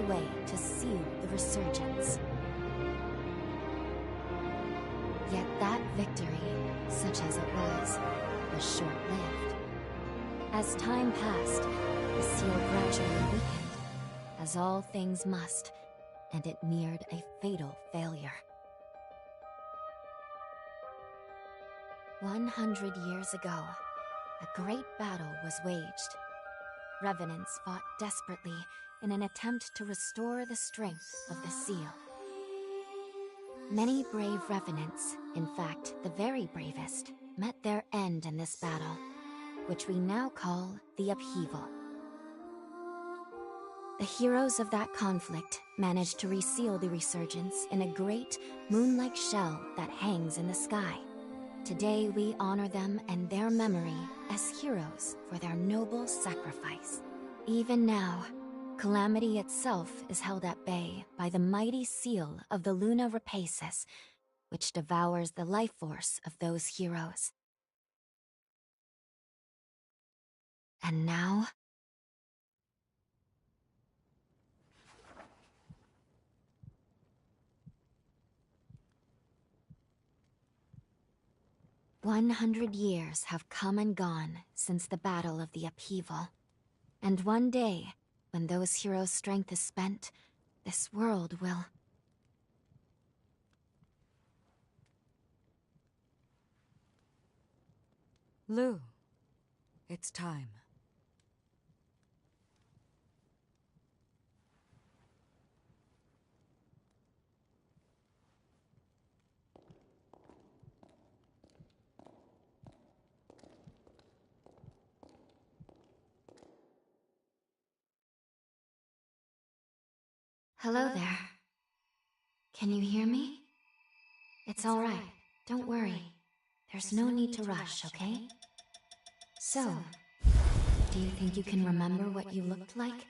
way to seal the resurgence. Yet that victory, such as it was short-lived. As time passed, the seal gradually weakened, as all things must, and it neared a fatal failure. 100 years ago, a great battle was waged. Revenants fought desperately in an attempt to restore the strength of the seal. Many brave revenants, in fact, the very bravest, met their end in this battle, which we now call the Upheaval. The heroes of that conflict managed to reseal the resurgence in a great, moon-like shell that hangs in the sky. Today we honor them and their memory as heroes for their noble sacrifice. Even now, Calamity itself is held at bay by the mighty seal of the Luna Rapaces, which devours the life force of those heroes. And now... "100 years have come and gone since the Battle of the Upheaval. And one day, when those heroes' strength is spent, this world will... Lou, it's time. Hello there. Can you hear me? It's all right. Don't worry. There's no need to rush, okay? So, do you think you can remember what you looked like?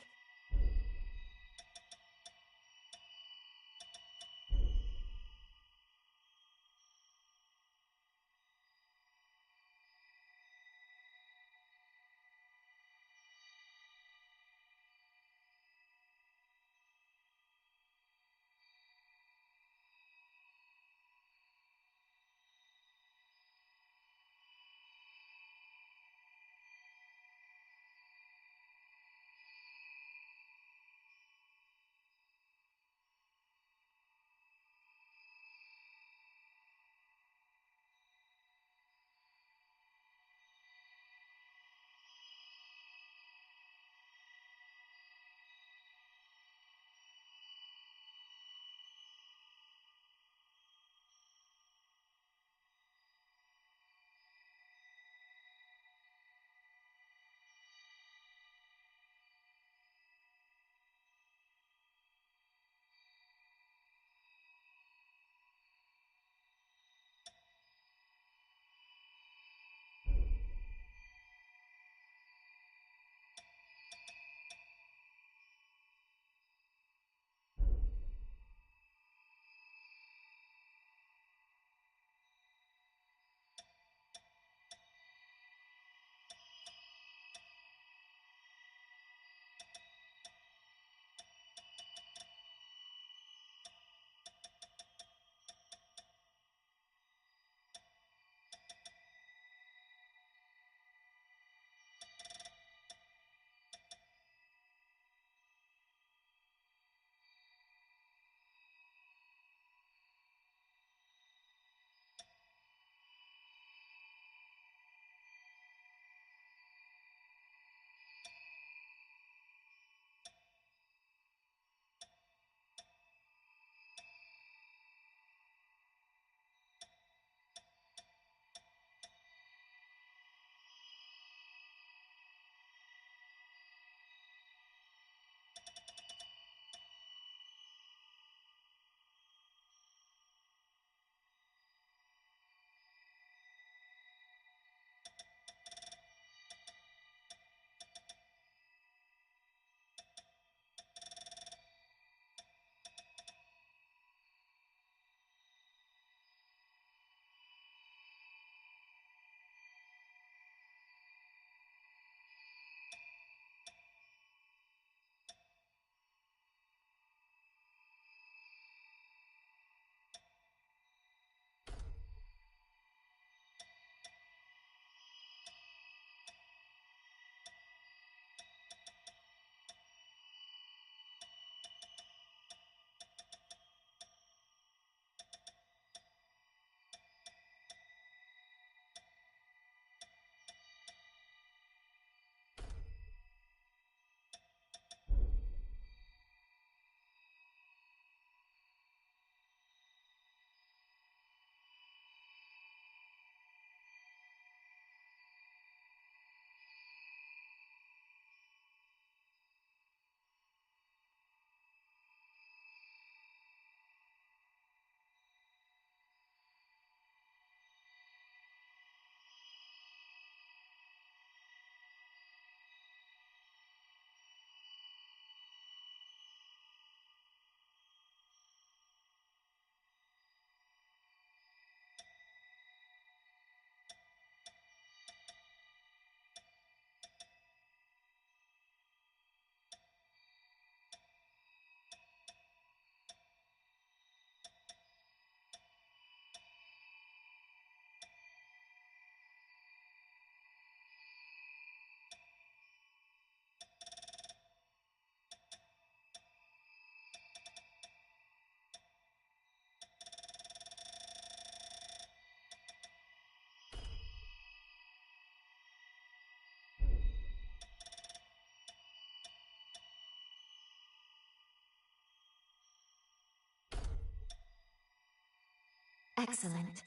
Excellent.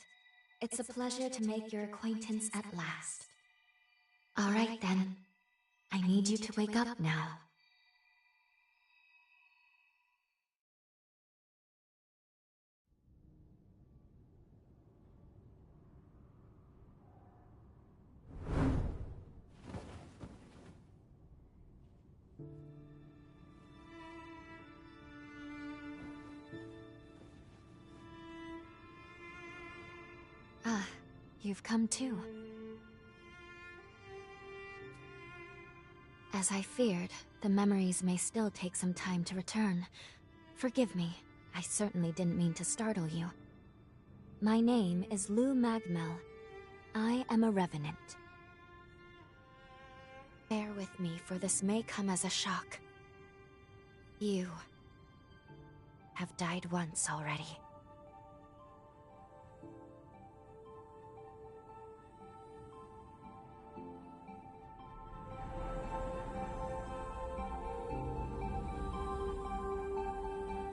It's a pleasure to make your acquaintance at last. All right then. I need you to wake up now. Ah, you've come too. As I feared, the memories may still take some time to return. Forgive me, I certainly didn't mean to startle you. My name is Lou Magmel. I am a revenant. Bear with me, for this may come as a shock. You have died once already.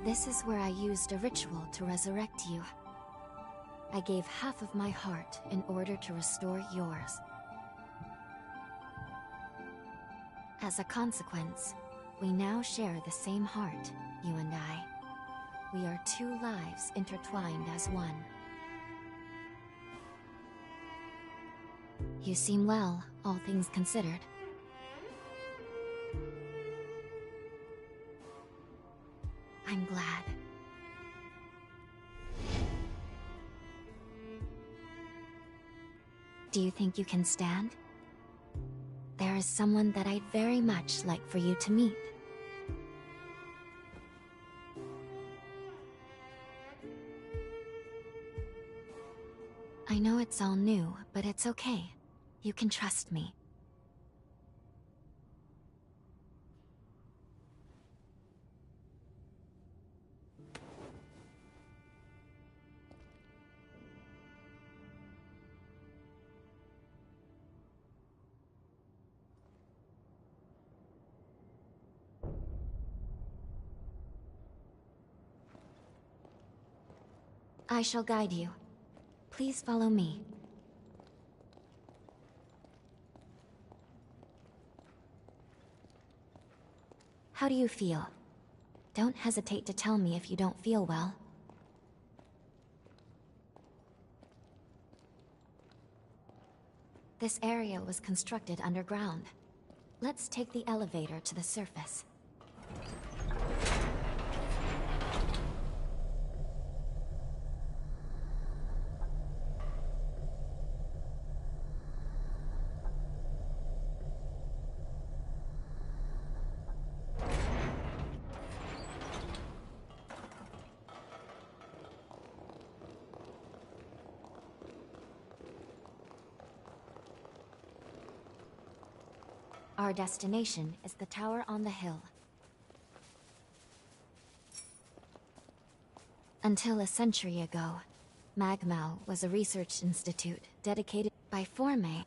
This is where I used a ritual to resurrect you. I gave half of my heart in order to restore yours. As a consequence, we now share the same heart, you and I. We are two lives intertwined as one. You seem well, all things considered. I'm glad. Do you think you can stand? There is someone that I'd very much like for you to meet. I know it's all new, but it's okay. You can trust me. I shall guide you. Please follow me. How do you feel? Don't hesitate to tell me if you don't feel well. This area was constructed underground. Let's take the elevator to the surface. Our destination is the tower on the hill. Until a century ago, Magmel was a research institute dedicated by Forme.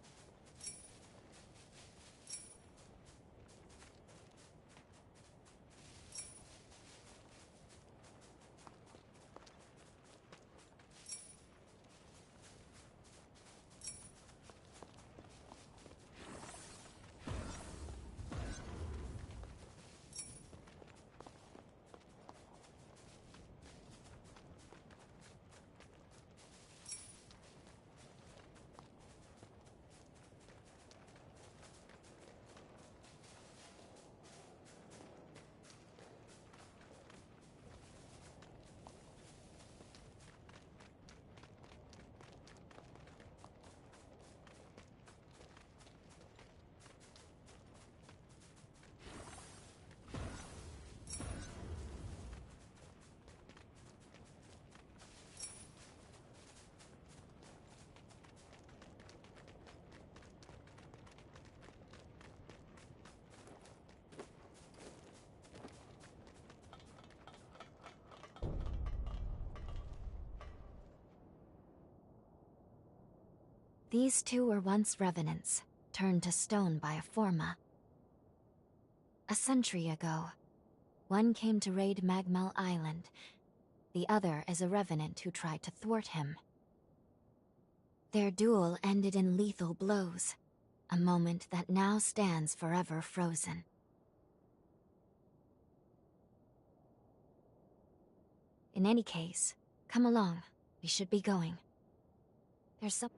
These two were once revenants, turned to stone by a Forma. A century ago, one came to raid Magmel Island. The other is a revenant who tried to thwart him. Their duel ended in lethal blows, a moment that now stands forever frozen. In any case, come along. We should be going. There's some...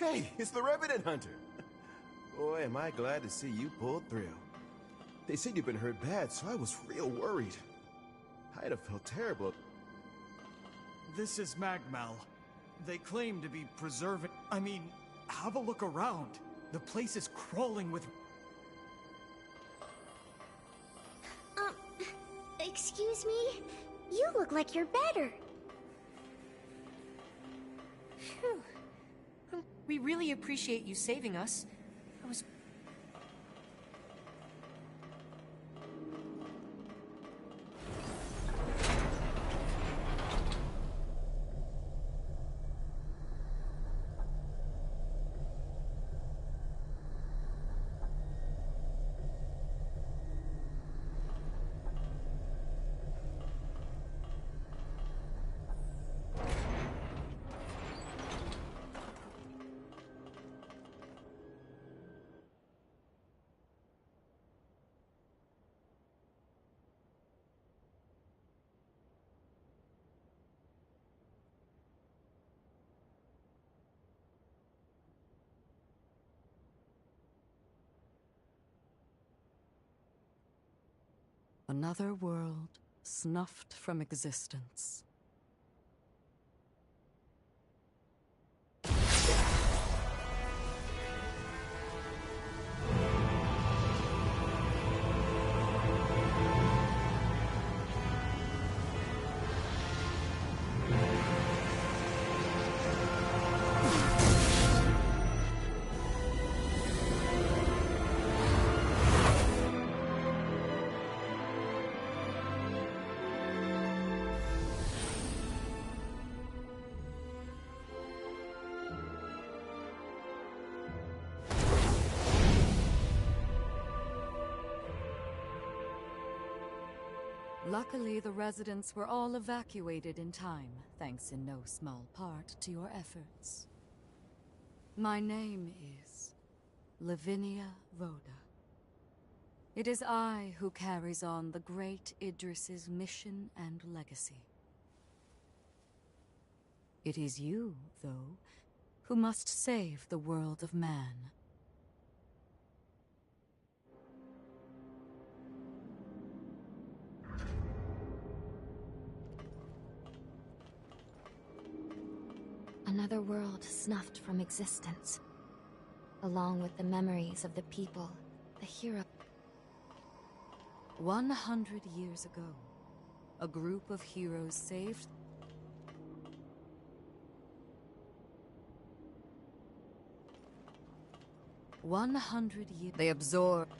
Hey, it's the Revenant Hunter. Boy, am I glad to see you pulled through. They said you've been hurt bad, so I was real worried. I'd have felt terrible. This is Magmal. They claim to be preserving... I mean, have a look around. The place is crawling with... Excuse me? You look like you're better. Phew. We really appreciate you saving us. I was... Another world snuffed from existence. Luckily, the residents were all evacuated in time, thanks in no small part to your efforts. My name is Lavinia Rhoda. It is I who carries on the great Idris's mission and legacy. It is you, though, who must save the world of man. Another world snuffed from existence, along with the memories of the people, the hero. 100 years ago, a group of heroes saved 100 years. They absorbed.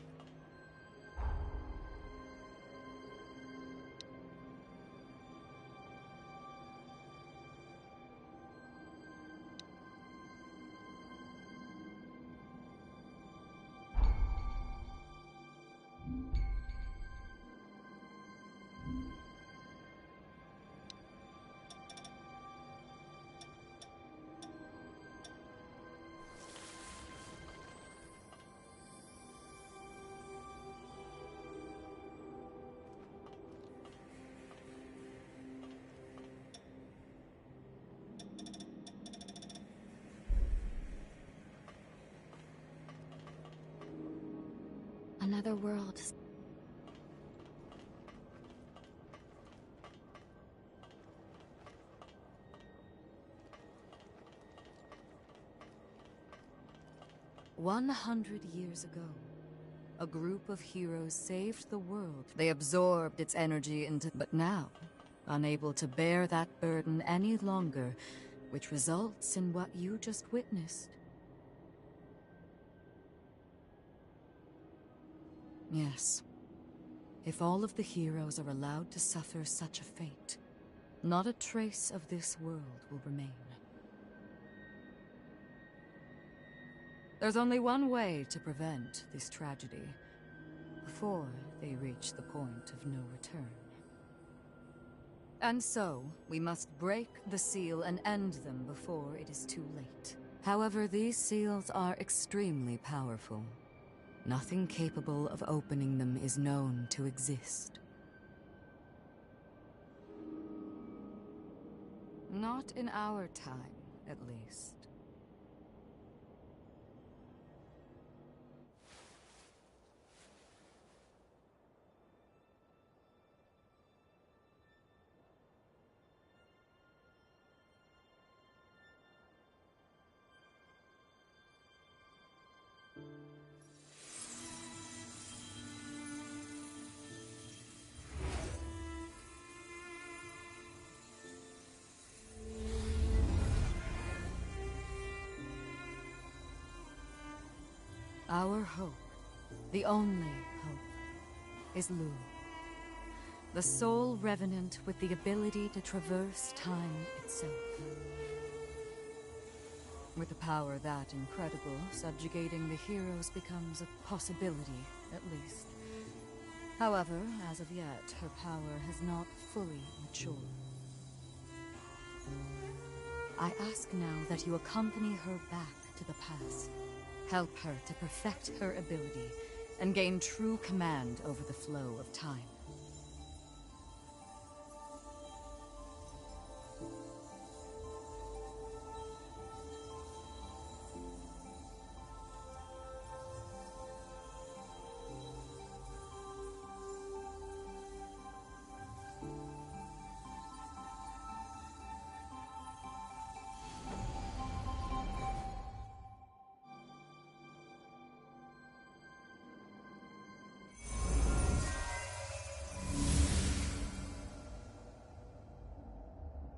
Another world. "100 years ago, a group of heroes saved the world. They absorbed its energy into... But now, unable to bear that burden any longer, which results in what you just witnessed. Yes. If all of the heroes are allowed to suffer such a fate, not a trace of this world will remain. There's only one way to prevent this tragedy, before they reach the point of no return. And so, we must break the seal and end them before it is too late. However, these seals are extremely powerful. Nothing capable of opening them is known to exist. Not in our time, at least. Our hope, the only hope, is Lu. The sole revenant with the ability to traverse time itself. With a power that incredible, subjugating the heroes becomes a possibility, at least. However, as of yet, her power has not fully matured. I ask now that you accompany her back to the past. Help her to perfect her ability and gain true command over the flow of time.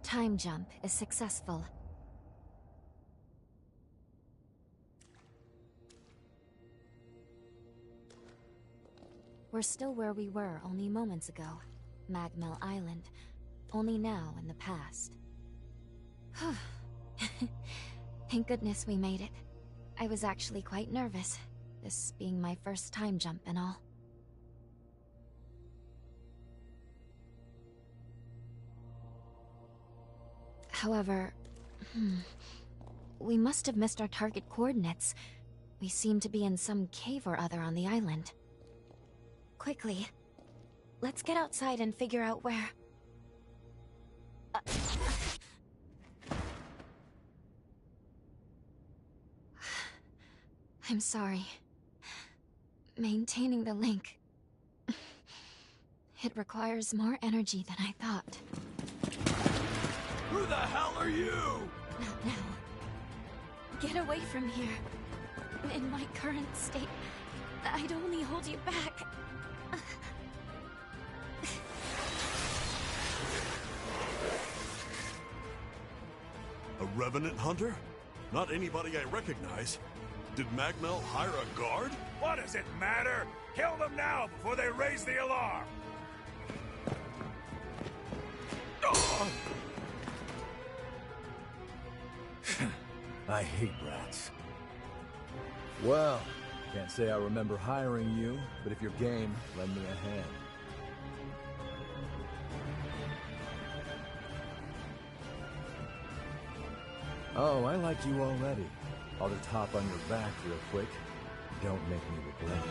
Time jump is successful. We're still where we were only moments ago. Magmel Island. Only now in the past. Thank goodness we made it. I was actually quite nervous, this being my first time jump and all. However, we must have missed our target coordinates. We seem to be in some cave or other on the island. Quickly, let's get outside and figure out where... I'm sorry. Maintaining the link... It requires more energy than I thought. Who the hell are you? Not now. Get away from here. In my current state, I'd only hold you back. A Revenant Hunter? Not anybody I recognize. Did Magmel hire a guard? What does it matter? Kill them now before they raise the alarm! I hate rats. Well, can't say I remember hiring you, but if you're game, lend me a hand. Oh, I like you already. I'll just hop on your back real quick. Don't make me regret it.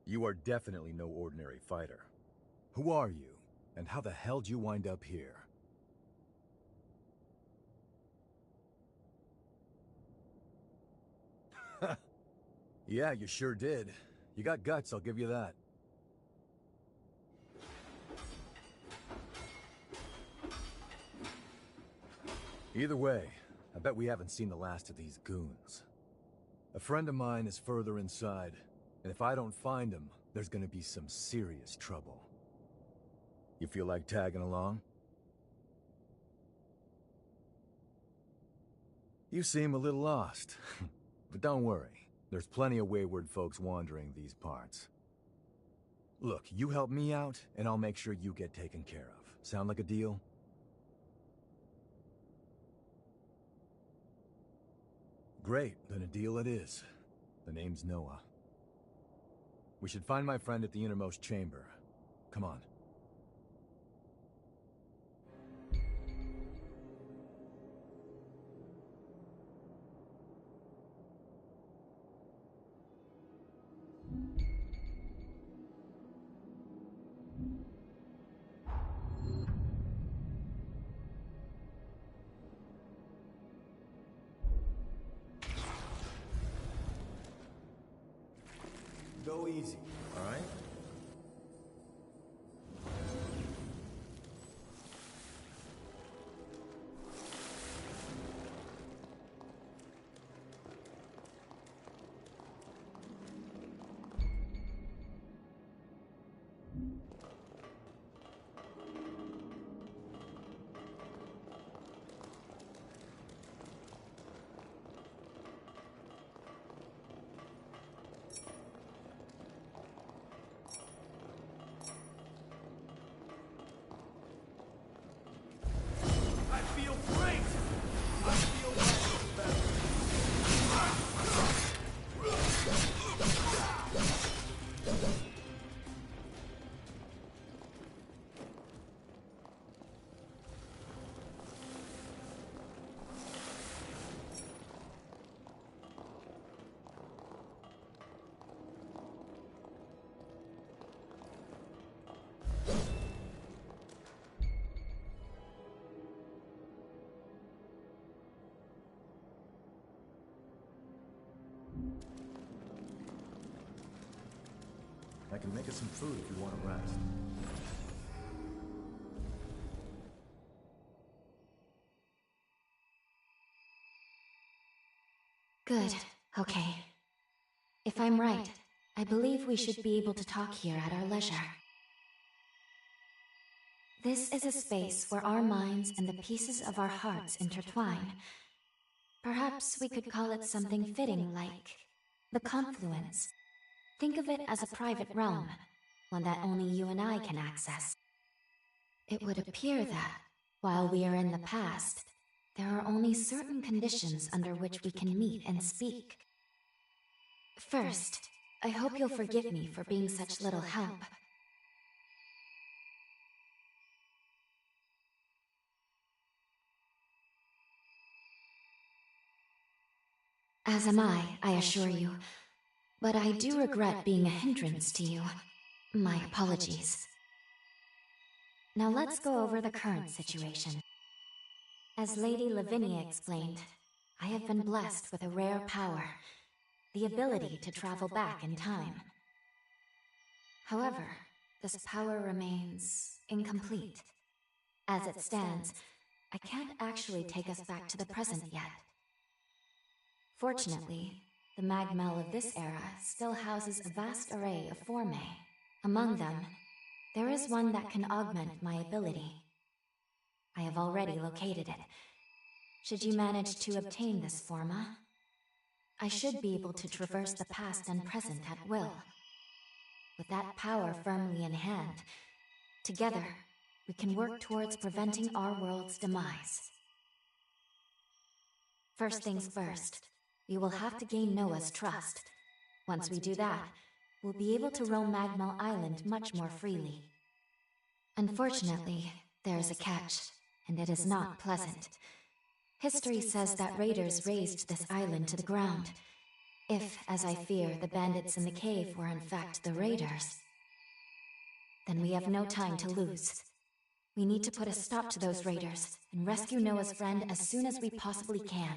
You are definitely no ordinary fighter. Who are you, and how the hell did you wind up here? Yeah, you sure did. You got guts, I'll give you that. Either way, I bet we haven't seen the last of these goons. A friend of mine is further inside, and if I don't find him, there's gonna be some serious trouble. You feel like tagging along? You seem a little lost, but don't worry. There's plenty of wayward folks wandering these parts. Look, you help me out, and I'll make sure you get taken care of. Sound like a deal? Great, then a deal it is. The name's Noah. We should find my friend at the innermost chamber. Come on. Go easy, all right? I can make us some food if you want to rest. Good. Okay. If I'm right, I believe we should be able to talk here at our leisure. This is a space where our minds and the pieces of our hearts intertwine. Perhaps we could call it something fitting like the confluence. Think of it as a private realm, one that only you and I can access. It would appear that, while we are in the past, there are only certain conditions under which we can meet and speak. First, I hope you'll forgive me for being such little help. As am I assure you. But I do regret being a hindrance to you. My apologies. Now let's go over the current situation. As Lady Lavinia explained, I have been blessed with a rare power, the ability to travel back in time. However, this power remains incomplete. As it stands, I can't actually take us back to the present yet. Fortunately, the Magmel of this era still houses a vast array of formae. Among them, there is one that can augment my ability. I have already located it. Should you manage to obtain this forma, I should be able to traverse the past and present at will. With that power firmly in hand, together, we can work towards preventing our world's demise. First things first, we will have to gain Noah's trust. Once we do that, we'll be able to roam Magmel Island much more freely. Unfortunately, there is a catch, and it is not pleasant. History says that raiders razed this island to the ground. If, as I fear, the bandits in the cave were in fact the raiders, then we have no time to lose. We need to put a stop to those raiders and rescue Noah's friend as soon as we possibly can.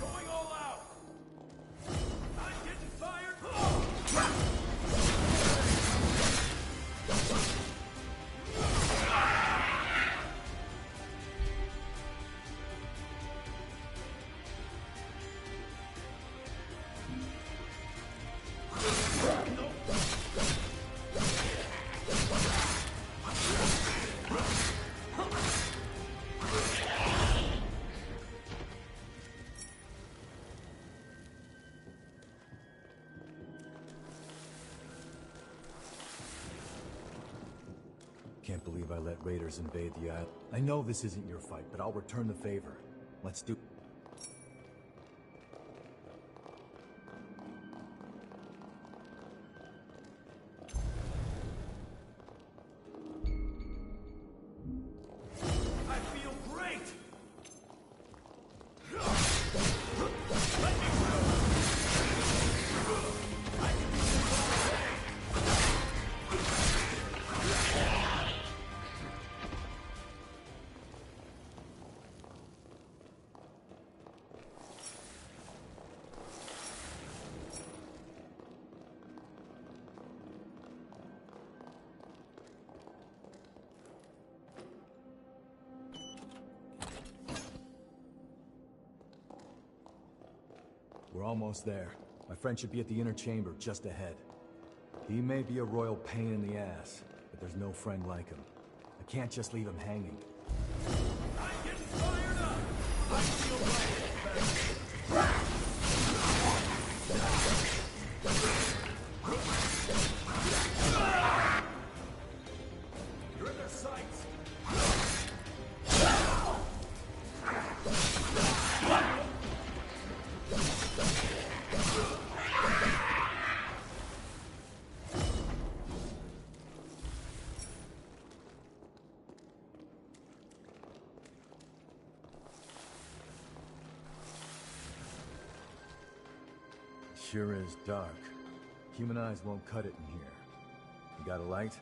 Going all out! I'm getting fired! Can't believe I let raiders invade the island. I know this isn't your fight, but I'll return the favor. Let's do... I feel great! We're almost there. My friend should be at the inner chamber, just ahead. He may be a royal pain in the ass, but there's no friend like him. I can't just leave him hanging. I'm getting fired up! I feel like you're in their sights! Sure is dark. Human eyes won't cut it in here. You got a light?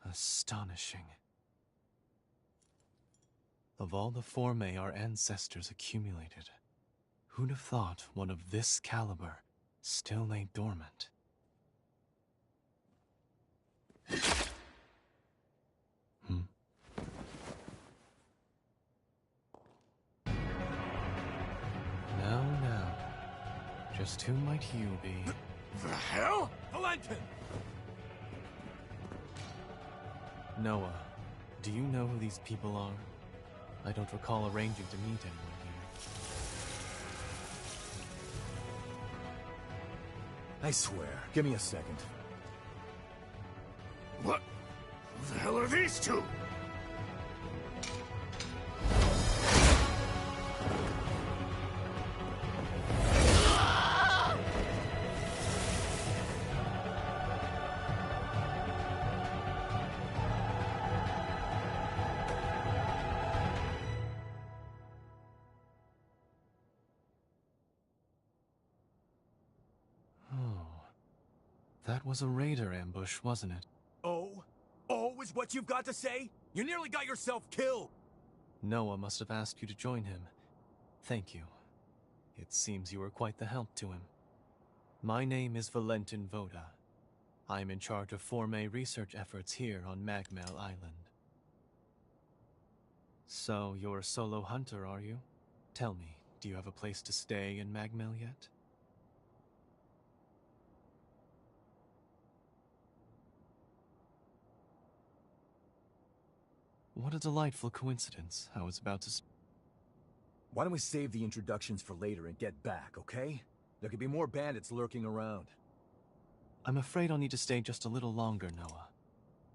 Astonishing. Of all the formae our ancestors accumulated, who'd have thought one of this caliber still lay dormant? just who might you be? The hell? Valentin! Noah, do you know who these people are? I don't recall arranging to meet anyone here. I swear. Give me a second. What? Who the hell are these two? That was a raider ambush, wasn't it? Oh? Oh is what you've got to say? You nearly got yourself killed! Noah must have asked you to join him. Thank you. It seems you were quite the help to him. My name is Valentin Voda. I'm in charge of Forme research efforts here on Magmel Island. So, you're a solo hunter, are you? Tell me, do you have a place to stay in Magmel yet? What a delightful coincidence. I was about to... Why don't we save the introductions for later and get back, okay? There could be more bandits lurking around. I'm afraid I'll need to stay just a little longer, Noah.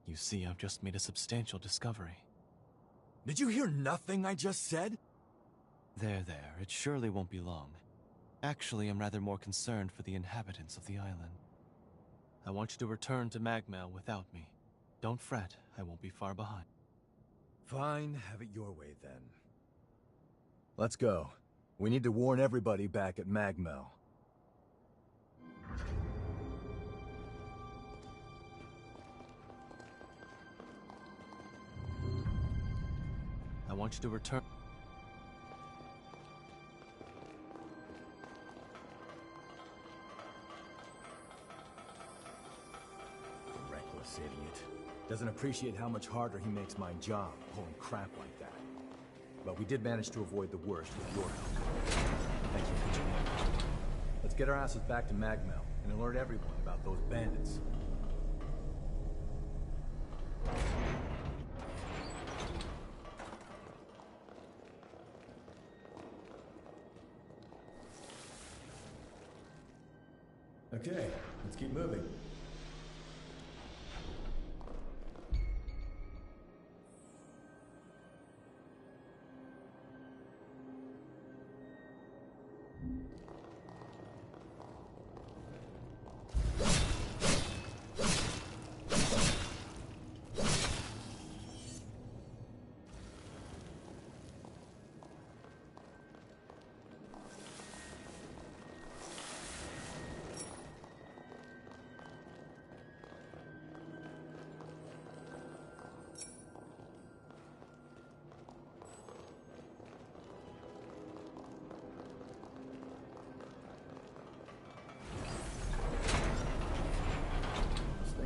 You see, I've just made a substantial discovery. Did you hear nothing I just said? There, it surely won't be long. Actually, I'm rather more concerned for the inhabitants of the island. I want you to return to Magmel without me. Don't fret, I won't be far behind. Fine, have it your way then. Let's go. We need to warn everybody back at Magmel. I want you to return... Reckless idiot. Doesn't appreciate how much harder he makes my job, pulling crap like that. But we did manage to avoid the worst with your help. Thank you, Major. Let's get our asses back to Magmel and alert everyone about those bandits. Okay, let's keep moving.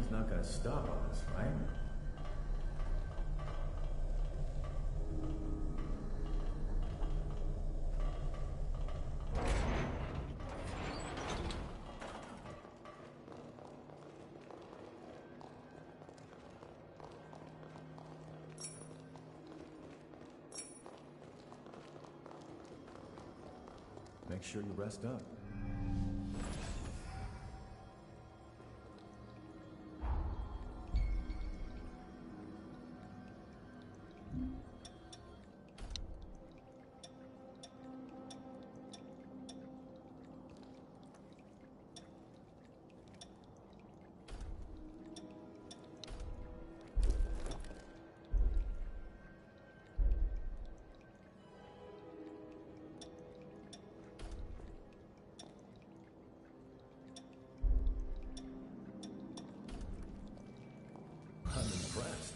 Not gonna stop on us, right? Make sure you rest up. I'm impressed.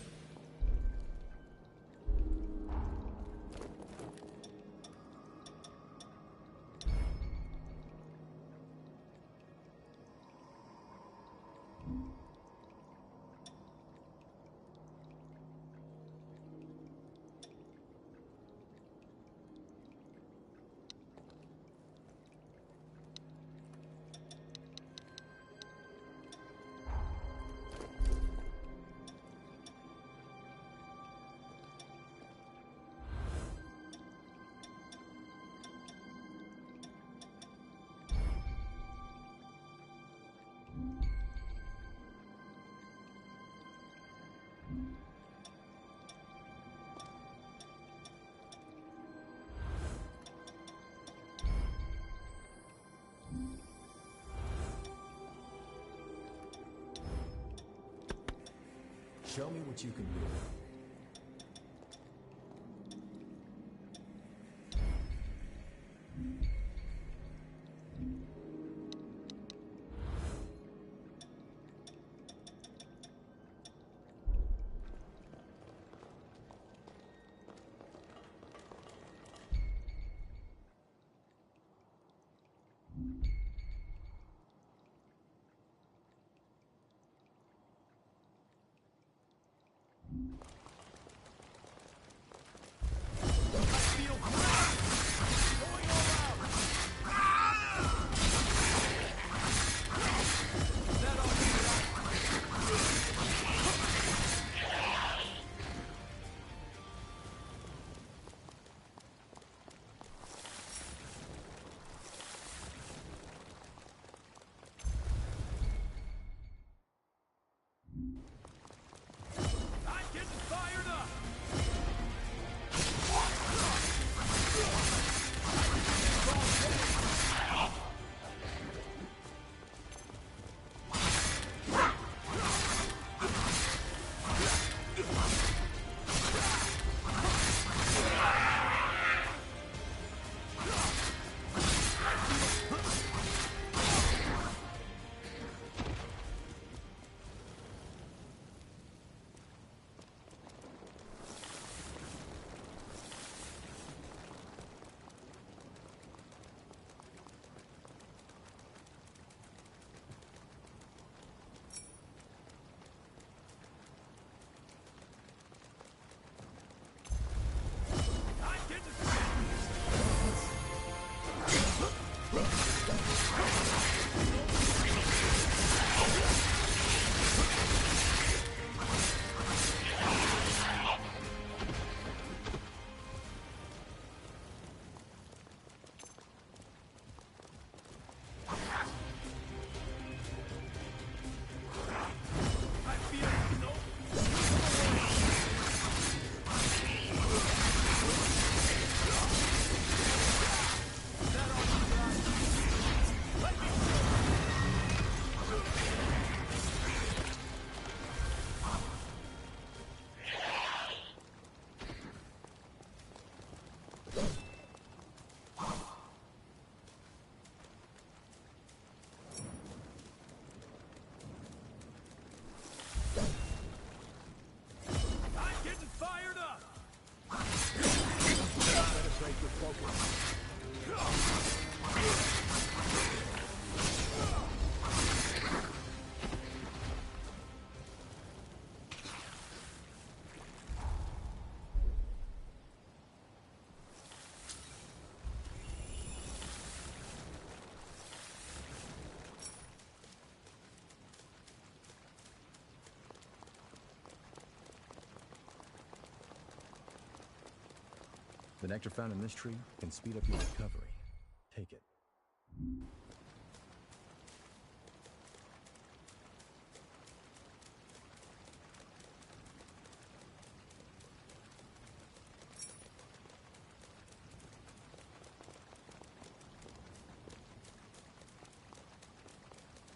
Show me what you can do. The nectar found in this tree can speed up your recovery. Take it.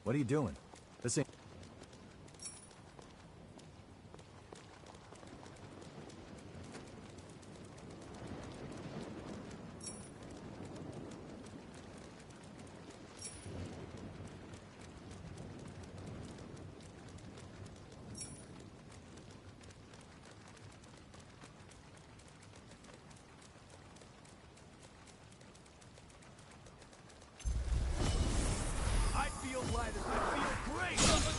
What are you doing? This ain't... I feel lighter. I feel great.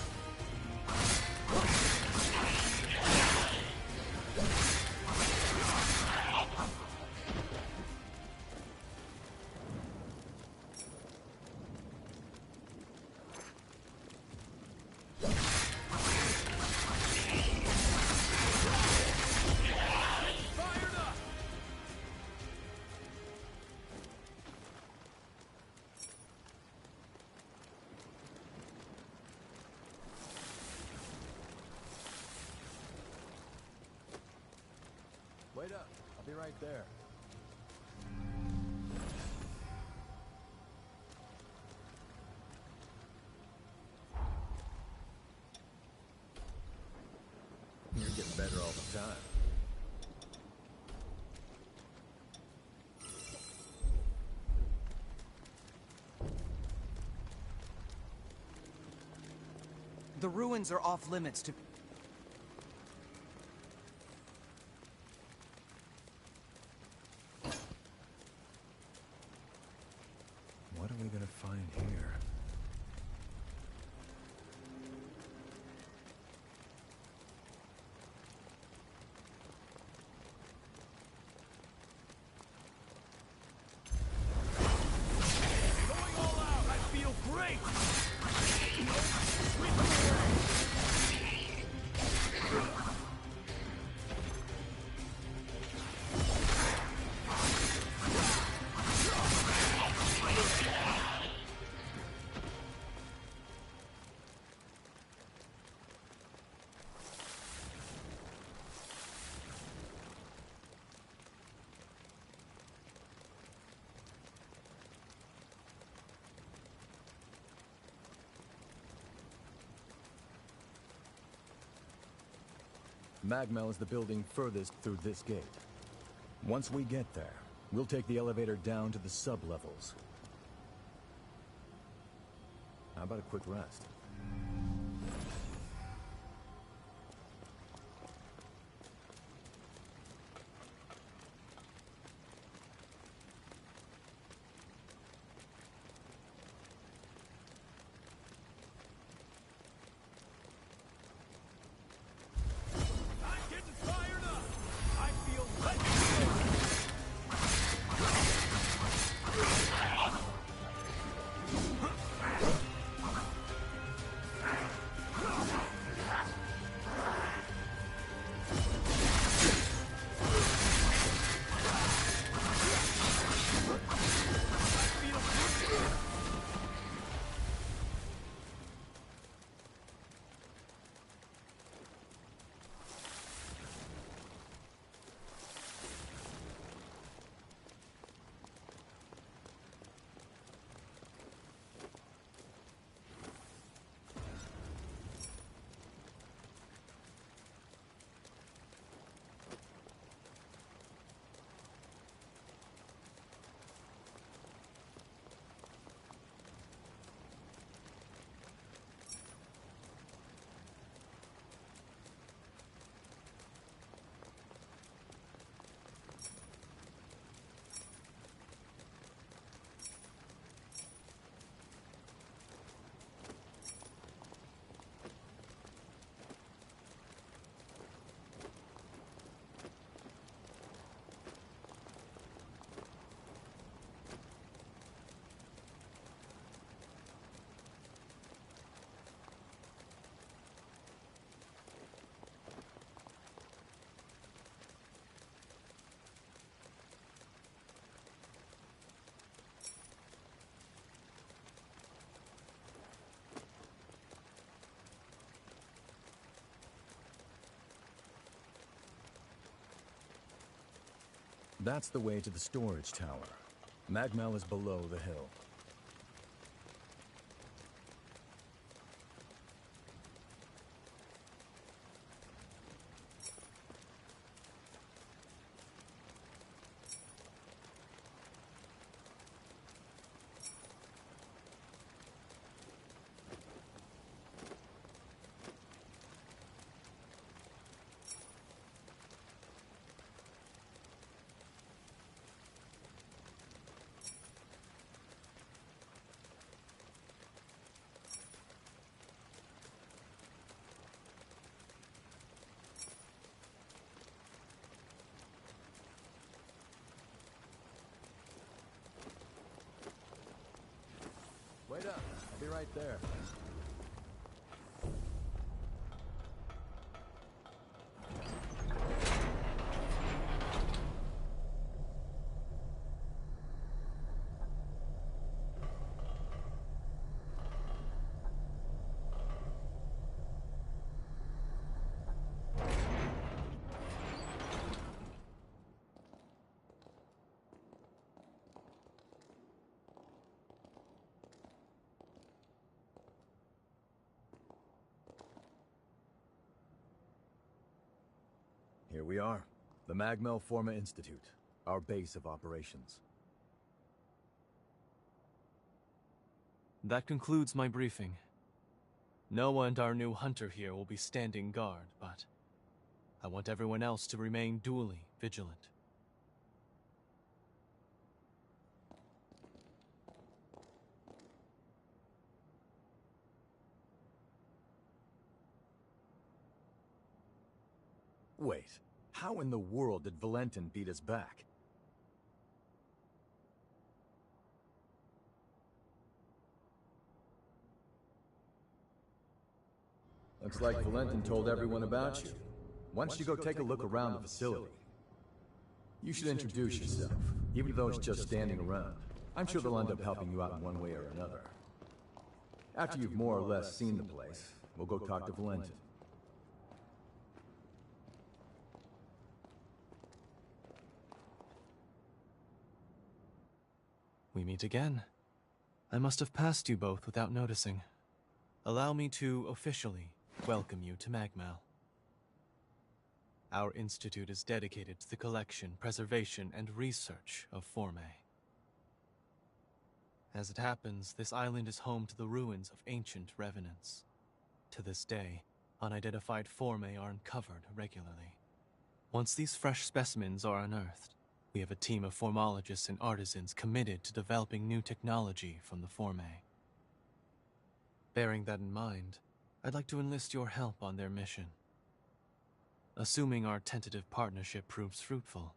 Wait up. I'll be right there. You're getting better all the time. The ruins are off limits to... What are we gonna find here? Going all out! I feel great! Magmel is the building furthest through this gate. Once we get there, we'll take the elevator down to the sub-levels. How about a quick rest? That's the way to the storage tower. Magmel is below the hill. Wait up. I'll be right there. Here we are. The Magmel Forma Institute, our base of operations. That concludes my briefing. Noah and our new hunter here will be standing guard, but I want everyone else to remain duly vigilant. Wait, how in the world did Valentin beat us back? Looks like Valentin told everyone about you. Why don't you go take a look around the facility? You should introduce yourself, even though it's just standing around. I'm sure they'll end up helping you out in one way or another. After you've more or less seen the place, we'll go talk to Valentin. We meet again. I must have passed you both without noticing. Allow me to officially welcome you to Magmel. Our institute is dedicated to the collection, preservation, and research of Formae. As it happens, this island is home to the ruins of ancient revenants. To this day, unidentified Formae are uncovered regularly. Once these fresh specimens are unearthed, we have a team of formologists and artisans committed to developing new technology from the Formae. Bearing that in mind, I'd like to enlist your help on their mission. Assuming our tentative partnership proves fruitful,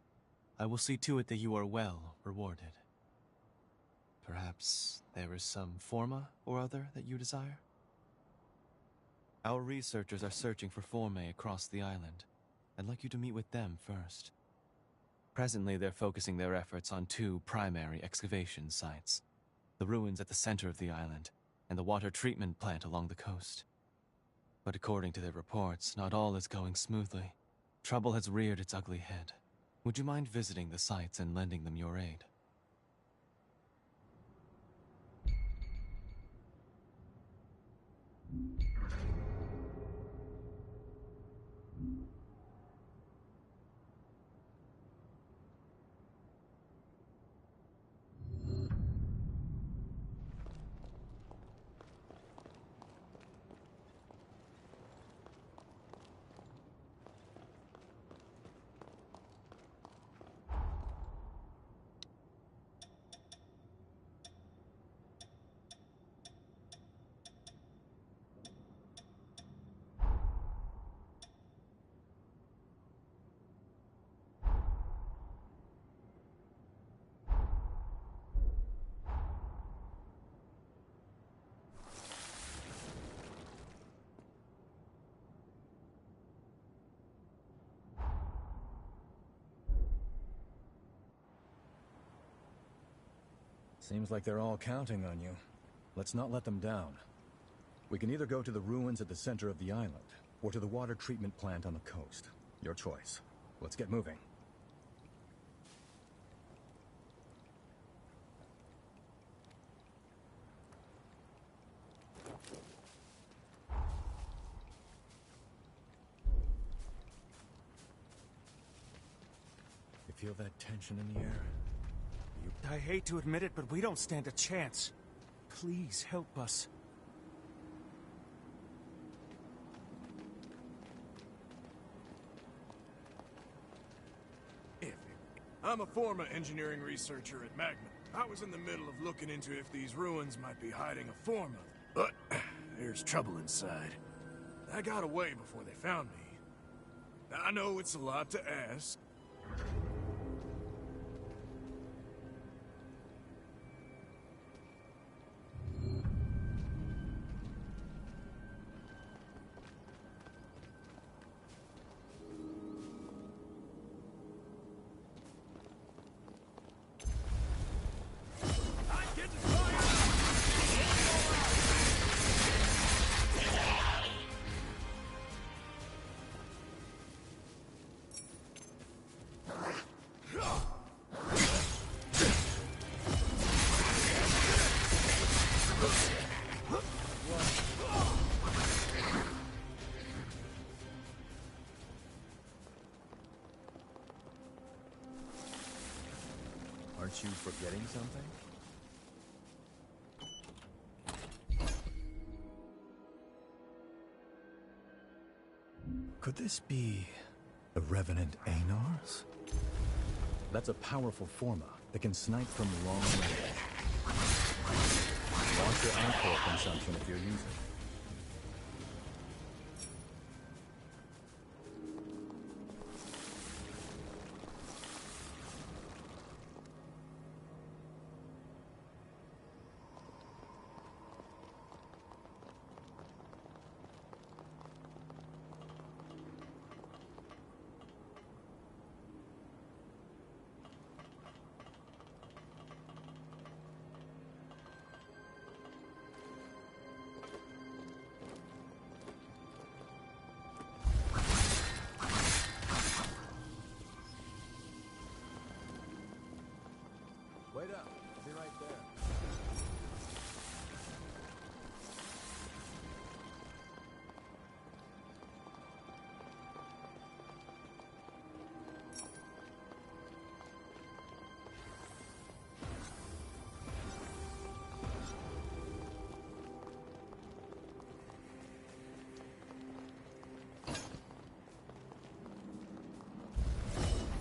I will see to it that you are well rewarded. Perhaps there is some forma or other that you desire? Our researchers are searching for Formae across the island. I'd like you to meet with them first. Presently, they're focusing their efforts on two primary excavation sites: the ruins at the center of the island, and the water treatment plant along the coast. But according to their reports, not all is going smoothly. Trouble has reared its ugly head. Would you mind visiting the sites and lending them your aid? Seems like they're all counting on you. Let's not let them down. We can either go to the ruins at the center of the island, or to the water treatment plant on the coast. Your choice. Let's get moving. You feel that tension in the air? I hate to admit it, but we don't stand a chance. Please help us. I'm a former engineering researcher at Magma. I was in the middle of looking into if these ruins might be hiding a form of it, but there's trouble inside. I got away before they found me. I know it's a lot to ask. Aren't you forgetting something? Could this be the Revenant Anars? That's a powerful Forma that can snipe from long range. Watch your alcohol consumption if you're using it. Wait up. I'll be right there.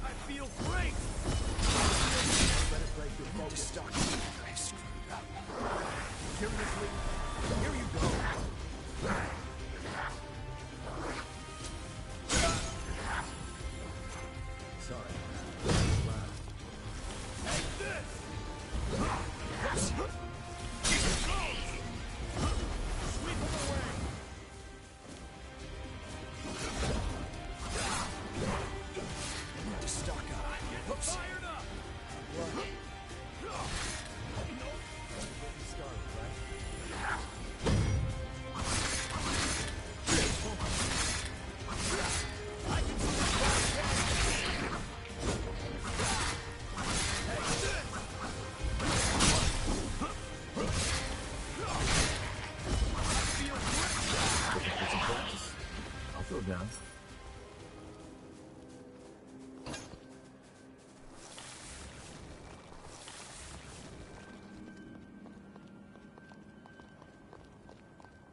I feel great! Stop. I screwed up. Seriously? Here you go. Sorry. Sweep them away! Need to stock up. Oops. Fired up! I'll throw down.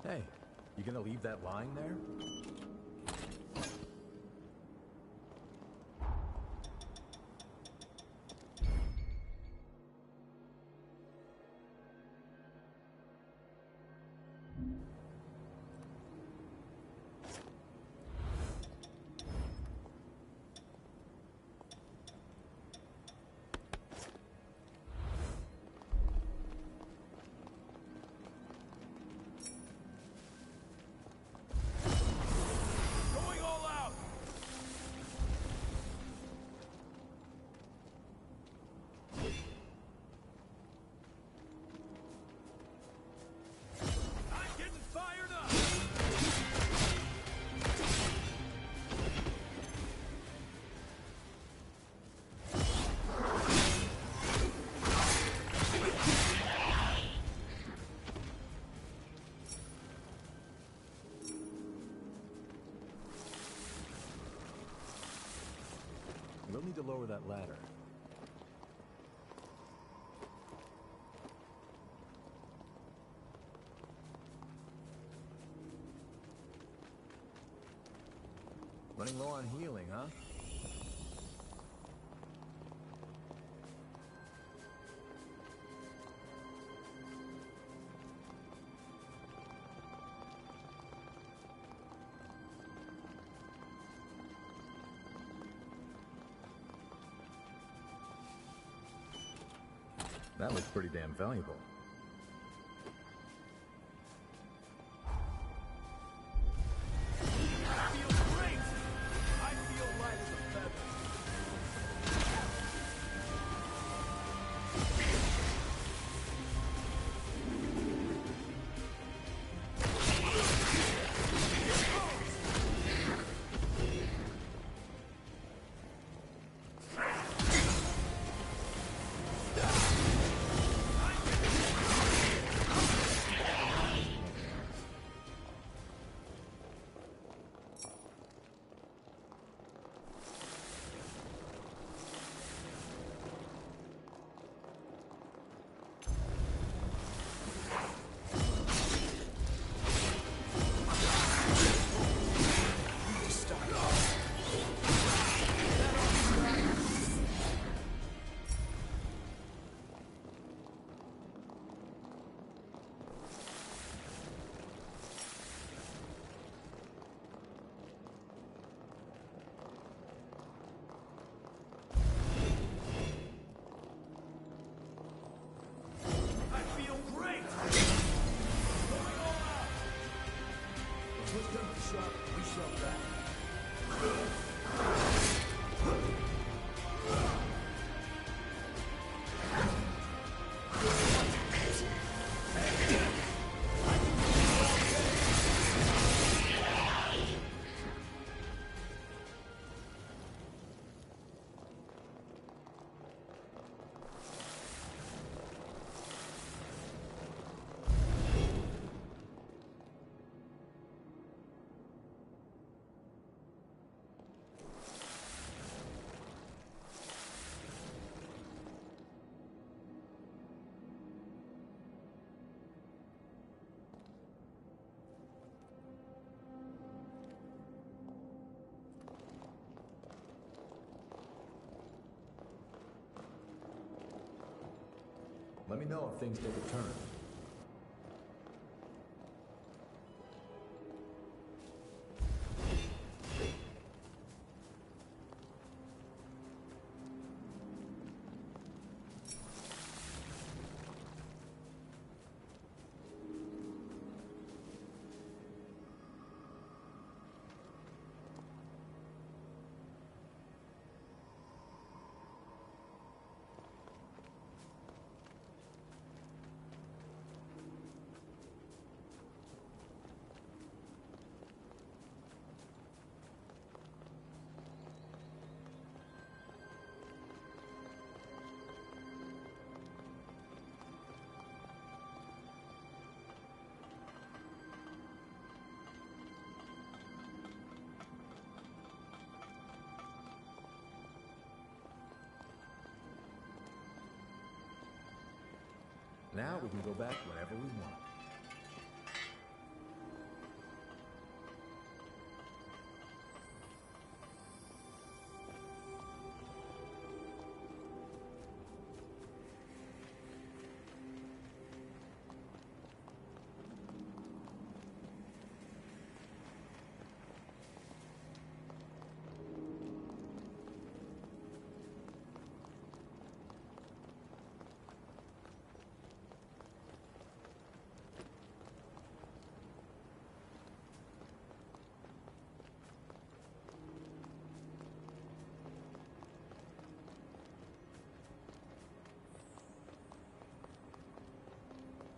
Hey, you gonna leave that lying there? Going all out! I'm getting fired up! We'll need to lower that ladder. Running low on healing, huh? That looks pretty damn valuable. I feel great! I feel light as a feather. Let me know if things take a turn. Now we can go back whenever we want.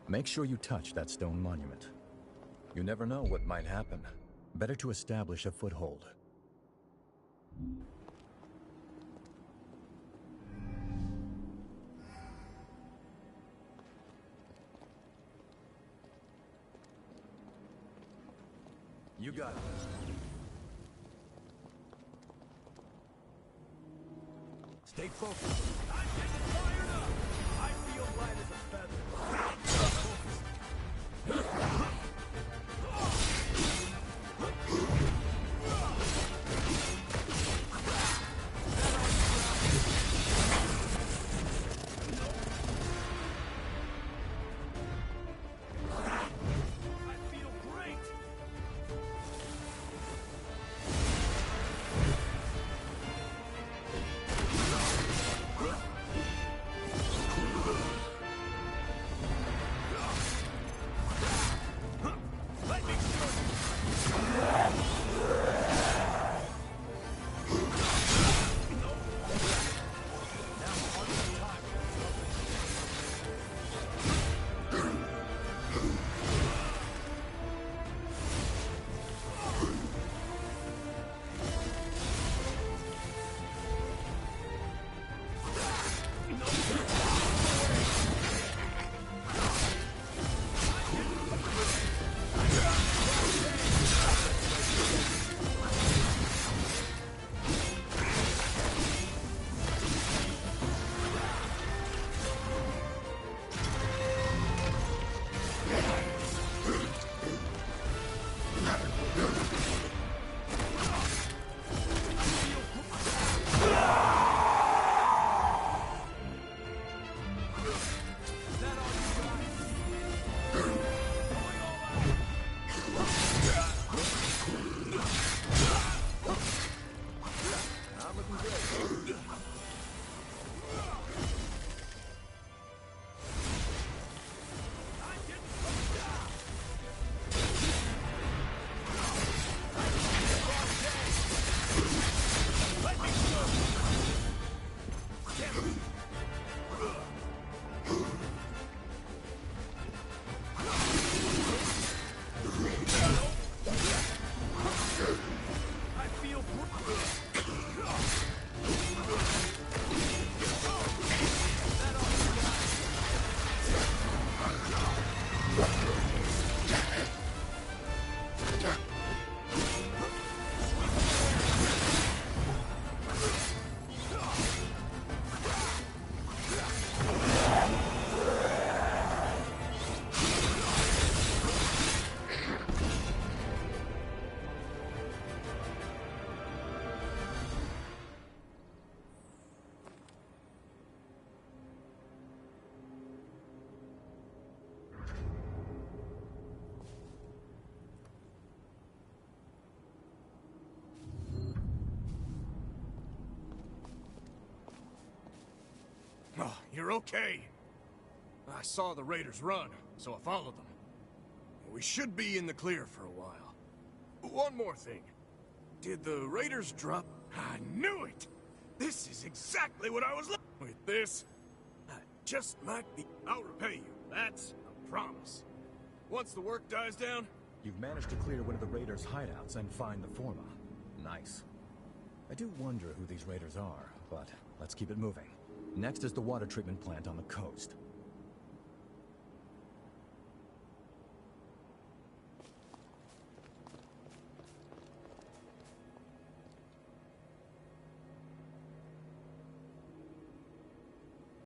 Make sure you touch that stone monument. You never know what might happen. Better to establish a foothold. You got it. Stay focused. I'm getting fired up! I feel light as a feather. Oh, you're okay. I saw the raiders run, so I followed them. We should be in the clear for a while. One more thing. Did the raiders drop? I knew it! This is exactly what I was looking for. With this, I just might be... I'll repay you. That's a promise. Once the work dies down... You've managed to clear one of the raiders' hideouts and find the Forma. Nice. I do wonder who these raiders are, but let's keep it moving. Next is the water treatment plant on the coast.